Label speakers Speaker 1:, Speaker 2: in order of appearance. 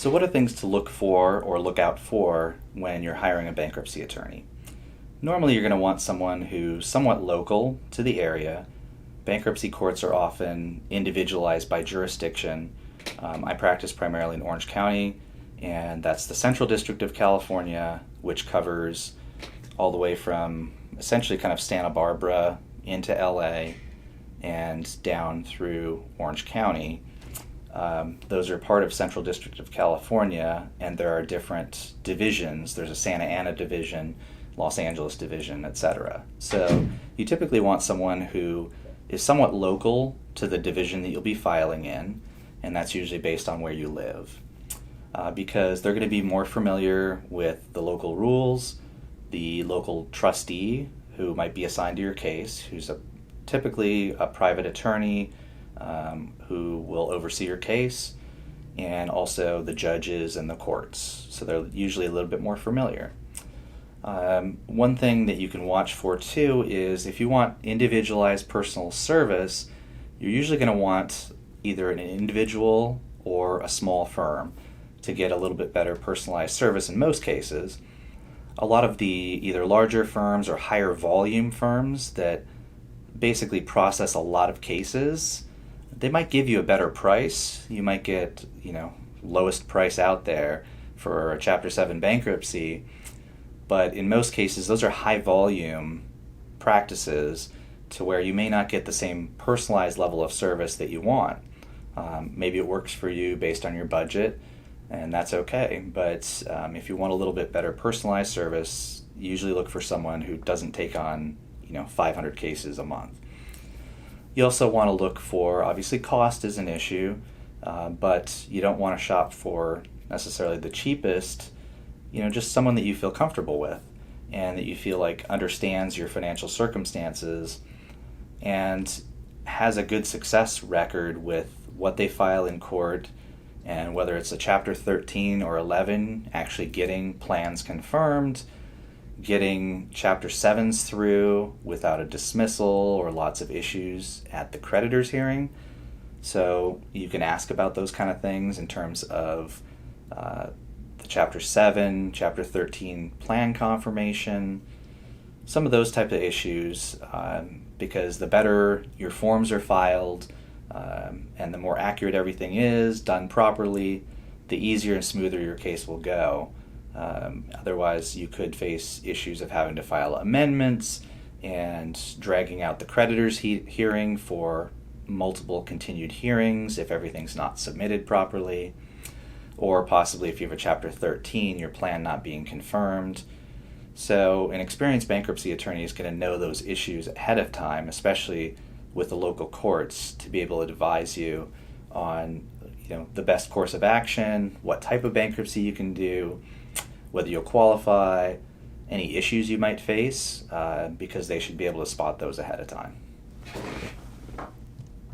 Speaker 1: So what are things to look for or look out for when you're hiring a bankruptcy attorney? Normally you're going to want someone who's somewhat local to the area. Bankruptcy courts are often individualized by jurisdiction. I practice primarily in Orange County, and that's the Central District of California, which covers all the way from essentially kind of Santa Barbara into LA and down through Orange County. Those are part of Central District of California, and there are different divisions. There's a Santa Ana division, Los Angeles division, etc. So you typically want someone who is somewhat local to the division that you'll be filing in, and that's usually based on where you live, because they're going to be more familiar with the local rules, the local trustee who might be assigned to your case, who's typically a private attorney who will oversee your case, and also the judges and the courts. So they're usually a little bit more familiar. One thing that you can watch for too is if you want individualized personal service, you're usually going to want either an individual or a small firm to get a little bit better personalized service in most cases. A lot of the either larger firms or higher volume firms that basically process a lot of cases, they might give you a better price. You might get, lowest price out there for a Chapter 7 bankruptcy, but in most cases those are high volume practices to where you may not get the same personalized level of service that you want. Maybe it works for you based on your budget, and that's okay, but if you want a little bit better personalized service, usually look for someone who doesn't take on 500 cases a month. You also want to look for, obviously cost is an issue, but you don't want to shop for necessarily the cheapest, just someone that you feel comfortable with and that you feel like understands your financial circumstances and has a good success record with what they file in court, and whether it's a Chapter 13 or 11, actually getting plans confirmed, getting Chapter 7s through without a dismissal or lots of issues at the creditor's hearing. So you can ask about those kind of things in terms of the Chapter 7, Chapter 13 plan confirmation, some of those type of issues, because the better your forms are filed and the more accurate everything is, done properly, the easier and smoother your case will go. Otherwise, you could face issues of having to file amendments and dragging out the creditor's hearing for multiple continued hearings if everything's not submitted properly, or possibly if you have a Chapter 13, your plan not being confirmed. So an experienced bankruptcy attorney is going to know those issues ahead of time, especially with the local courts, to be able to advise you on the best course of action, what type of bankruptcy you can do, whether you'll qualify, any issues you might face, because they should be able to spot those ahead of time.